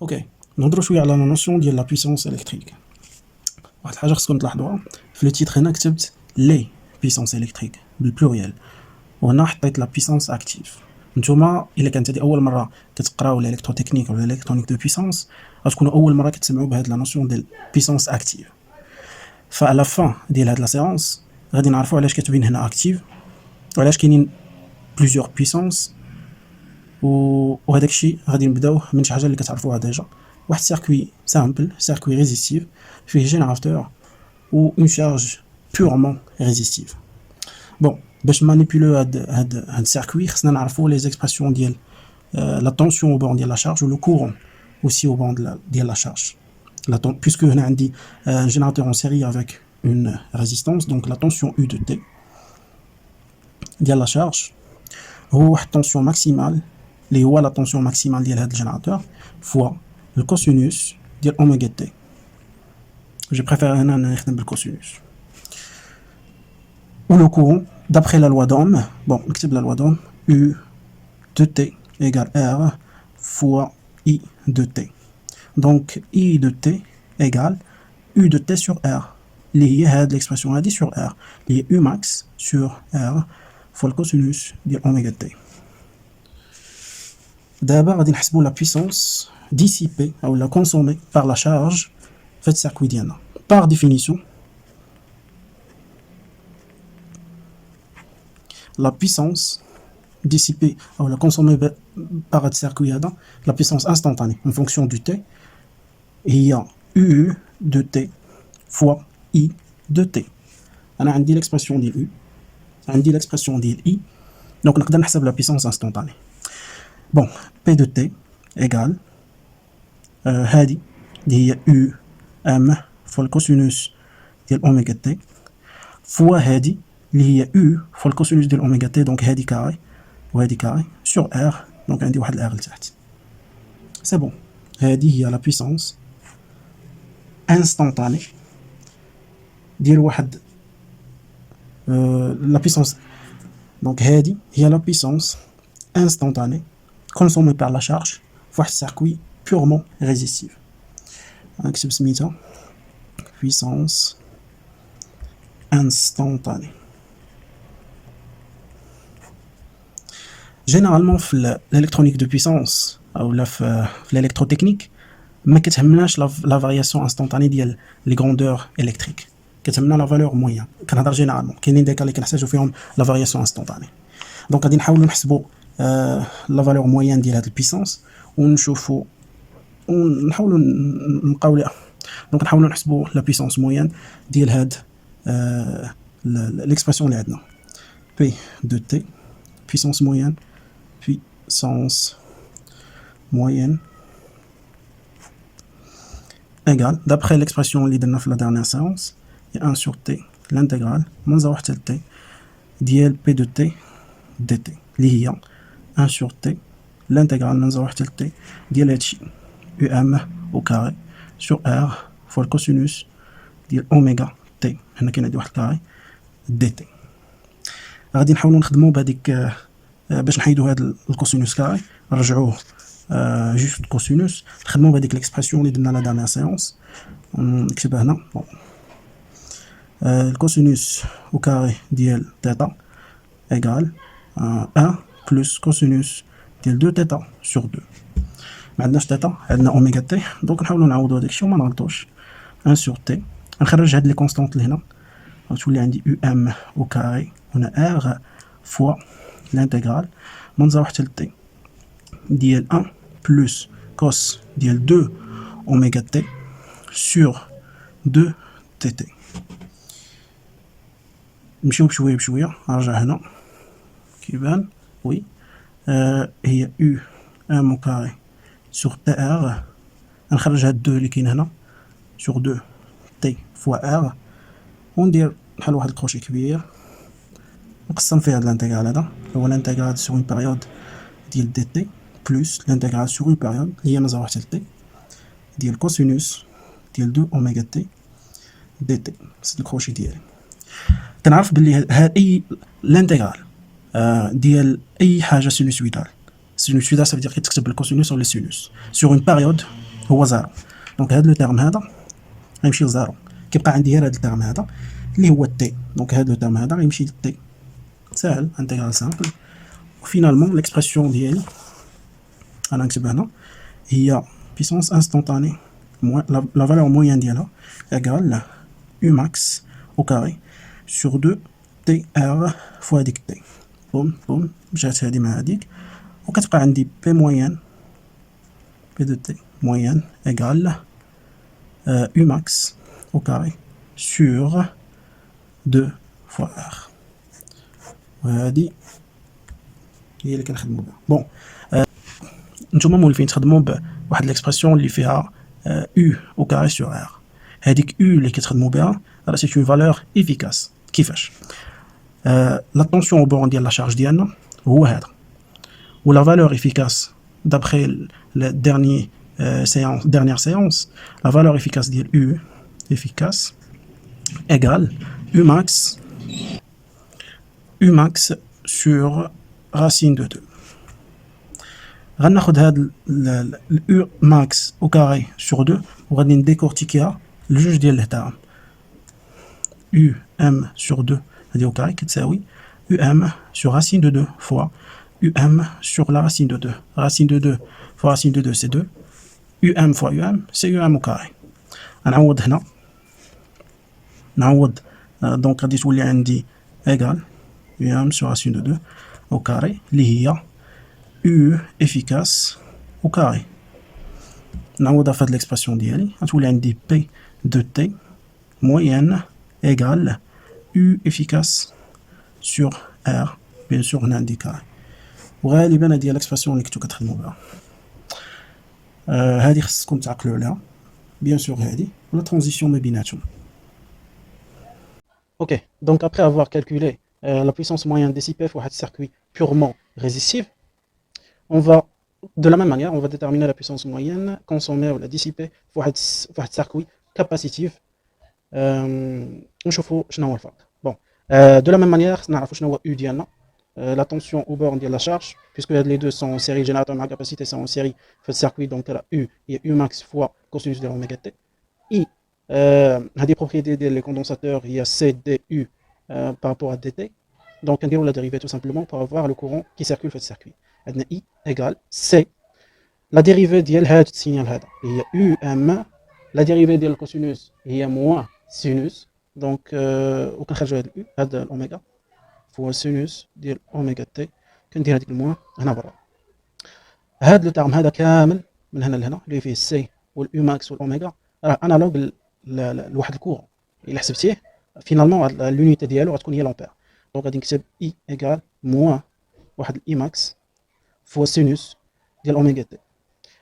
اوكي، نهضروا شويه على لا نوسيون ديال لا بويسونس الكتريك. واحد الحاجه خصكم تلاحظوها في لو تيتر، هنا كتبت لي بويسونس الكتريك بالبلوريال، وهنا حطيت لا بويسونس اكتيف. نتوما الا كانت هذه اول مره كتقراو الالكتروتكنيك ولا الالكترونيك دو بويسونس، غتكونوا اول مره كتسمعوا بهاد لا نوسيون ديال بويسونس اكتيف. فالا فان ديال هاد لا سيونس غادي نعرفوا علاش كتبين هنا اكتيف وعلاش كاينين بليزيور بويسونس، وهذاك الشيء غادي نبداوه من شي حاجه اللي كتعرفوها ديجا. واحد سيركوي سامبل، سيركوي ريزيستيف فيه جينيراتور و اون شارج بورمون ريزيستيف. بون، باش مانيبيلو هاد السيركوي خصنا نعرفوا لي زيكسبرسيون ديال لا طونسيون او بون ديال لا شارج و لو كورون اوسي او بون ديال لا شارج. puisque هنا عندي un générateur en série avec une résistance, donc la tension U de T ديال la charge هو واحد التونسيون ماكسيمال اللي هو لا طونسيون ماكسيمال ديال هاد الجينيراتور فوا الكوسينوس ديال اوميغا تي. جو بريفير هنا نخدم بالكوسينوس. و لو كورون d'après la loi d'Ohm, bon نكتب la loi d'Ohm, U de T égale R fois I de T. Donc I de T égale U de T sur R, اللي هي هاد l'expression هادي sur R اللي هي U max sur R fois le cosinus ديال اوميغا تي. دابا غادي نحسبوا لا بويسونس dissipée او لا consommée par la charge في هاد السيركوي ديالنا. par définition la puissance dissipée ou la consommée par le circuit, la puissance instantanée en fonction du T, il y a U de T fois I de T. On a dit l'expression de U, on a dit l'expression de I, donc on a la puissance instantanée. Bon, P de T égale هذه هي U M fois le cosinus de oméga T fois هذه اللي هي U fois le cosinus ديال اوميغا تي، دونك هادي كاري وهادي كاري sur R، دونك عندي واحد الار لتحت. سي بون، هادي هي لا بويسونس انستانتاني ديال واحد لا بويسونس، دونك هادي هي لا بويسونس انستانتاني consommée par la charge فواحد السيركوي purement résistif. نكتب سميتها puissance instantanée. Généralement في l'électronique de puissance ou في l'électrotechnique ما كتهمناش لا فارياسيون انستانتاني ديال لي غروندور الكتريك، كتهمنا لا فالور موين. كنهضر جينيرالمون، كاينين ديك اللي كنحتاجو فيهم لا فارياسيون انستانتاني. دونك غادي نحاولوا نحسبوا لا فالور موين ديال هاد البيسونس ونشوفوا ونحاولوا نلقاو ليها. دونك نحاولوا نحسبوا لا بيسونس موين ديال هاد l'expression اللي عندنا P de T puissance moyenne égale, d'après l'expression اللي درنا في la dernière séance, il y a 1 sur T l'intégrale من زاوية حتى T ديال P de T dt اللي هي 1 sur T l'intégrale من زاوية حتى T ديال هادشي UM au carré sur R fois le cosinus ديال اوميغا تي. هنا كاين عندي واحد الكاري دي تي. غادي نحاولوا نخدموا بهذيك باش نحيدوا هذا الكوسينوس كاري، نرجعوه جوست كوسينوس، نخدموا بهذيك ليكسبرسيون اللي درنا لا دارنيير سيونس. نكتبها هنا بون الكوسينوس او كاري ديال تيتا ايغال 1 بلس كوسينوس ديال 2 تيتا سور 2. ما عندناش تيتا، عندنا اوميغا تي، دونك نحاولوا نعوضوا هذاك الشيء وما نغلطوش. 1 sur T، نخرج هاد لي كونستانت لهنا غتولي عندي UM au carré هنا R fois l'intégrale من زاوية حتى T ديال 1 plus cos ديال 2 اوميغا T sur 2 TT. نمشيو بشوية بشوية، نرجع هنا كيبان وي هي UM au carré sur TR، نخرج هاد 2 اللي كاين هنا sur 2 T fois R وندير بحال واحد الكروشي كبير نقسم فيه هاد الانتيغرال. هذا هو الانتيغرال سور اون بيريود ديال دي تي بلس الانتيغرال سور اون بيريود اللي هي من زاوية حتى تي ديال كوسينوس ديال 2 اوميغا تي دي تي. سد الكروشي ديالي كنعرف بلي هاد اي الانتيغرال ديال اي حاجه سينوسويدال. سينوسويدال سافدير كتكتب بالكوسينوس ولا السينوس سور اون بيريود هو زيرو. دونك هذا لو تيرم هذا غيمشي لزيرو، كيبقى عندي غير هذا التيرم هذا اللي هو تي. دونك هذا لو تيرم هذا غيمشي لتي، ساهل انتيغرال سامبل. وفينالمون ليكسبرسيون ديالي انا نكتب هنا هي بيسونس انستونتاني لا فالور موين ديالها ايكال يو ماكس او كاري سور 2 تي ار فوا هاديك تي. بوم بوم مشات هادي مع هاديك، وكتبقى عندي بي موين بي دو تي موين ايكال يو ماكس au carré sur 2 fois r. وهذه هي اللي كنخدموا بها. بون نتوما مولفين تخدموا بواحد ليكسبرسيون اللي فيها u au carré sur r. هذيك u اللي كتخدموا بها راه سي اون فالور افيكاس. كيفاش؟ لا طونسيون او بورون ديال لا شارج ديالنا هو هذا، ولا فالور افيكاس d'après le dernier dernière séance, la valeur efficace ديال u efficace égale U max sur racine de 2. غناخد هاد U max au carré sur 2 وغادي نديكورتيكيها لجوج ديال الهتام. U m sur 2 هادي au carré كتساوي U m sur racine de 2 fois U m sur la racine de 2. Racine de 2 fois racine de 2 c'est 2. U m fois U m c'est U m au carré. غنعوض هنا، نعوض دونك غادي تولي عندي égal U m sur racine de 2 au carré اللي هي U efficace au carré. نعوضها في هاد l'expression ديالي غتولي عندي P de T moyenne égale U efficace sur R bien sûr هنا عندي carré. وغالبا هادي هي l'expression اللي كنتو كتخدمو بها. هادي خصكم تعقلوا عليها bien sûr هادي ولا transition ما بيناتهم. Ok, donc après avoir calculé la puissance moyenne dissipée pour un circuit purement résistif, on va, de la même manière, on va déterminer la puissance moyenne consommée ou la dissipée pour un circuit capacitif. نشوفوا شنو هو الفرق. Bon, de la même manière, نعرفوا شنو هو U ديالنا, la tension au borne de la charge, puisque les deux sont en série, le générateur et la capacité sont en série, fait le circuit, donc là, U, il y a U max fois cosinus de l'oméga T. I, des propriétés des condensateurs, il y a CDU par rapport à DT. Donc, on déroule la dérivée tout simplement pour avoir le courant qui circule fait le circuit. I égale C. La dérivée de l'had signal hada, il y a UM. La dérivée de cosinus, il y a moins sinus. Donc, aucun خرج هذا U, هذا الأوميغا فوا sinus ديال أوميغا T. كندير هذيك الموان هنا برا. هذا الترم هذا كامل من هنا لهنا اللي فيه السي واليو ماكس والأوميغا راه انالوغ لواحد الكورون. الا حسبتيه فينالمون لونيتي ديالو غتكون هي لامبير. دونك غادي نكتب اي ايكال موان واحد الاي ماكس فوا سينوس ديال اوميغا تي.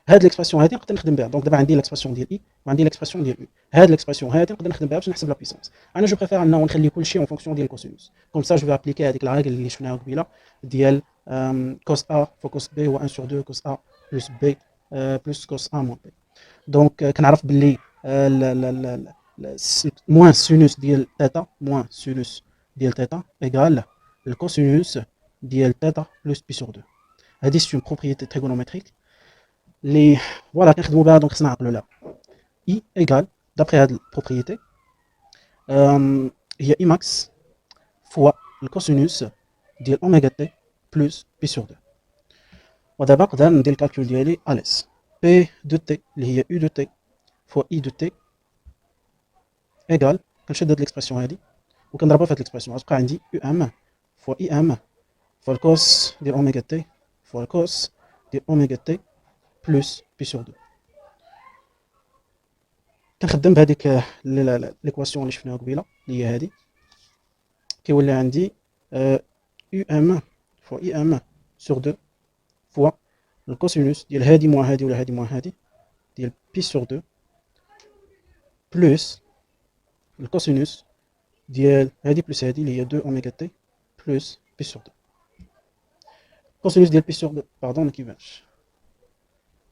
هاد ليكسبرسيون هادي نقدر نخدم بها. دونك دابا عندي ليكسبرسيون ديال اي وعندي ليكسبرسيون ديال يو. هاد ليكسبرسيون هادي نقدر نخدم بها باش نحسب لا بيسونس. انا جو بريفير انه نخلي كلشي اون فونكسيون ديال الكوسينوس. كوم سا جو في ابليكي هذيك لا ريغل اللي شفناها قبيله ديال كوس ا فوا كوس بي هو 1 سور 2 كوس ا بلس بي بلس كوس ا موان بي. دونك كنعرف باللي موان سينوس ديال تيتا موان سينوس ديال تيتا ايكال الكوسينوس ديال تيتا بلس بي سور 2. هذه سي اون بروبريتي تريغونومتريك اللي فوالا كنخدموا بها. دونك خصنا نعقلوا لها اي ايكال دابري هذه البروبريتي هي اي ماكس فوا الكوسينوس ديال اوميغا تي بلس بي سور 2. ودابا نقدر ندير الكالكول ديالي اليس بي دو تي اللي هي يو دو تي فوا اي دو تي ايكال كنشد هاد ليكسبرسيون هادي وكنضربها في هاد ليكسبرسيون غتبقى عندي يو ام فوا اي ام فوا الكوس ديال اوميغا تي فوا الكوس ديال اوميغا تي بلس بي سور 2. كنخدم بهذيك ليكواسيون اللي شفناها قبيله اللي هي هادي كيولي عندي يو ام فوا اي ام سور 2 فوا الكوسينوس ديال هادي موان هادي ولا هادي موان هادي ديال بي سور 2 بلس الكوسينوس ديال هادي بلس هادي اللي هي 2 اوميغا تي بلس بي سور 2. الكوسينوس ديال بي سور 2 باردون ما كيبانش.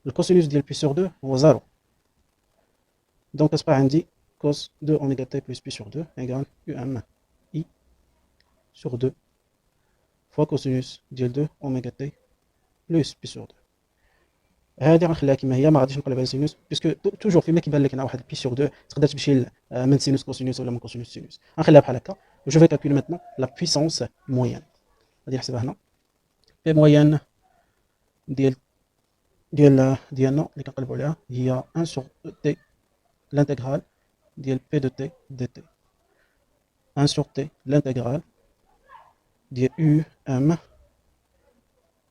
الكوسينوس ديال بي سور 2 هو 0. دونك كتبقى عندي كوس 2 اوميغا تي بلس بي سور 2 ايكال يو ام اي سور 2 فوا كوسينوس ديال 2 اوميغا تي بلس بي سور 2. هذه غنخليها كما هي، ما غاديش نقلبها لسينوس، بيسكو توجور فيما كيبان لك هنا واحد بي سور 2 تقدر تمشي من سينوس كوسينوس ولا من كوسينوس سينوس. غنخليها بحال هكا. جو في كالكول ماتنون لا بويسونس موين. غادي نحسبها هنا بي موين ديالنا اللي كنقلبوا عليها هي 1 سور تي l'intégrale ديال بي دو تي دي تي. 1 سور تي l'intégrale ديال يو ام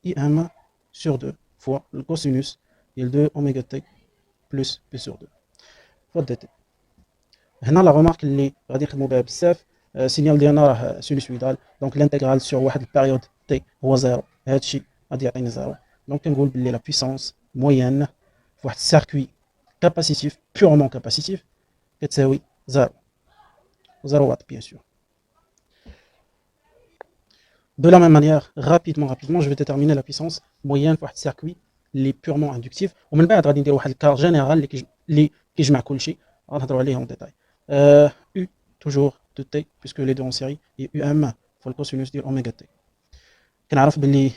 اي ام سور 2 فوا الكوسينوس ديال 2 اوميغا تي بلس بي سور 2 فوا دي تي. هنا لا رومارك اللي غادي نخدموا بها بزاف، السينيال ديالنا راه سينوسويدال، دونك لانتيغرال سور واحد البيريود تي هو زيرو، هادشي غادي يعطيني زيرو. دونك كنقول بلي لا بويسونس موين في واحد السيركوي كاباسيتيف بيورمون كاباسيتيف كتساوي زيرو واط بيان سور. De la même manière, rapidement, je vais déterminer la puissance moyenne pour un circuit اللي purement inductif. ومن بعد غادي ندير واحد الكار جينيرال اللي كيجمع كلشي غنهضروا عليه اون ديتاي. U toujours de t puisque les deux en série et UM faut le cosinus ديال اوميغا تي. كنعرف باللي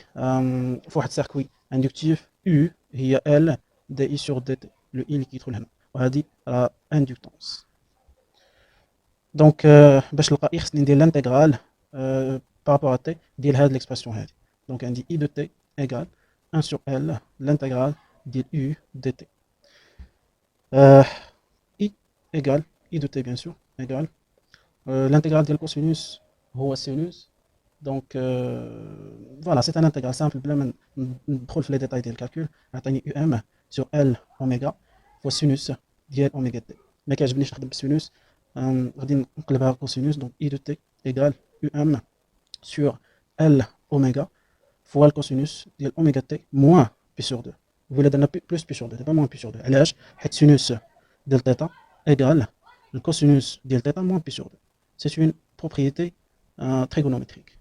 في واحد السيركوي اندكتيف U هي L دي اي سور دي تي، لو اي اللي كيدخل هنا، وهذه راه اندكتونس. دونك باش نلقى اي خصني ندير لانتيغرال بارابور ا تي ديال هاد ليكسبرسيون هادي. دونك عندي اي دو تي ايغال 1 sur L l'intégral de U dt. I égale, I de t bien sûr, égale l'intégral de cosinus هو sinus. Donc voilà, c'est un intégral simple بلا ما ندخل في لي ديتاي ديال الكالكول. عطيني UM sur L اوميغا فوا sinus ديال اوميغا تي. ما كيعجبنيش نخدم بالسينوس، غادي نقلبها كوسينوس. دونك I de t égale UM sur L اوميغا فوا الكوسينوس ديال اوميغا تي موان بي سور 2. ولا درنا بلس بي سور 2 دابا موان بي سور 2. علاش؟ حيت سينوس ديال تيتا ايغال الكوسينوس ديال تيتا موان بي سور 2. سي اون بروبريتي تريغونوميتريك.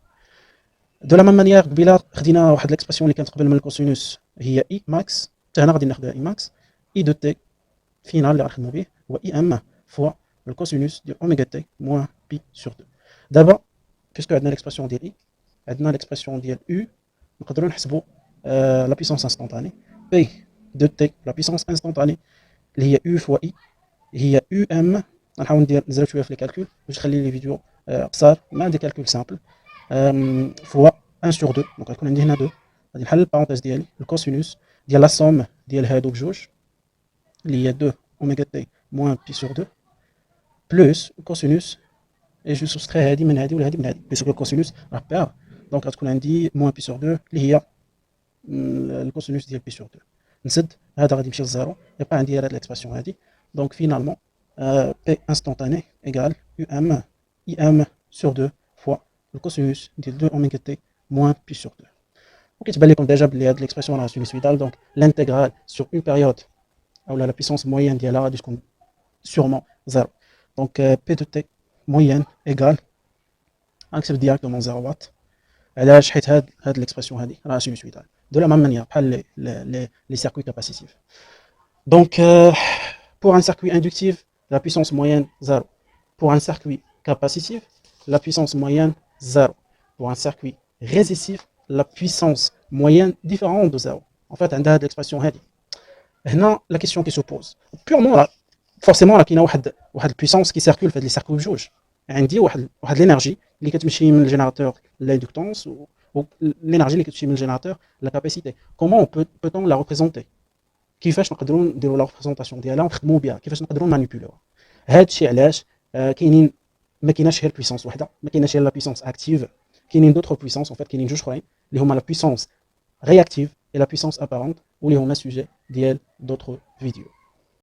دو لا ميم مانيير قبيله خدينا واحد ليكسبرسيون اللي كانت قبل من الكوسينوس هي اي ماكس، حتى هنا غادي ناخذها اي ماكس. اي دو تي فينال اللي غنخدموا به هو اي ام فوا الكوسينوس ديال اوميغا تي موان بي سور 2. دابا بيسكو عندنا ليكسبرسيون ديال اي، عندنا ليكسبرسيون ديال يو، نقدروا نحسبوا لا بيسونس انستونتاني بي دو تي لا بيسونس انستونتاني اللي هي يو فوا اي هي يو ام. غنحاول نزرب شويه في لي كالكول باش نخلي لي فيديو قصار مع دي كالكول سامبل. فوا 1 sur 2. دونك غتكون عندي هنا 2، غادي نحل البارونتيز ديالي الكوسينوس ديال لا سوم ديال هادو بجوج اللي هي 2 اوميغا تي موان بي سور 2 بلس الكوسينوس اي جو سوستري هادي من هادي ولا هادي من هادي بيسكو الكوسينوس راه بير. دونك غتكون عندي موان بي سور 2 اللي هي الكوسينوس ديال بي سور 2. نسد هذا غادي يمشي للزيرو، يبقى عندي هاد ليكسبرسيون هادي. دونك فينالمون بي انستونتاني ايغال يو ام اي ام سور 2 فوا الكوسينوس ديال 2 اوميغا تي موان بي سور 2. وكيتبان لكم ديجا بلي هاد ليكسبرسيون راه سينوسويدال، دونك لانتيغرال سور اون بيريود اولا لا بيسونس موين ديالها غادي تكون سيغمون زيرو. دونك بي دو تي موين ايغال غنكتب ديريكتومون 0 واط. علاش؟ حيت هاد ليكسبرسيون هادي راه سينوسويدال دو لا ميم مانيير بحال لي سيركوي كاباسيتيف. Donc, pour un circuit inductif, la puissance moyenne 0. Pour un circuit capacitif, la puissance moyenne 0. Pour un circuit résistif, la puissance moyenne différente de 0. En fait, on a l'expression هذه. هنا la question qui se pose. Purement, forcément, il y a une puissance qui circule في les circuits بجوج. عندي واحد l'énergie اللي كتمشي من الجينيراتور l'inductance ou l'énergie اللي كتمشي من الجينيراتور la capacité. Comment peut-on la représenter؟ كيفاش نقدروا نديروا لا ريبريزونطاسيون ديالها ونخدموا بها، كيفاش نقدروا مانيبيولوها. هذا الشيء علاش كاينين ما كايناش غير بويسونس وحده، ما كايناش غير لا بويسونس اكتيف، كاينين دوطخ بويسونس. اون فيت كاينين جوج اخرين اللي هما لا بويسونس رياكتيف et la puissance apparente واللي هما سوجي ديال دوطخ فيديو.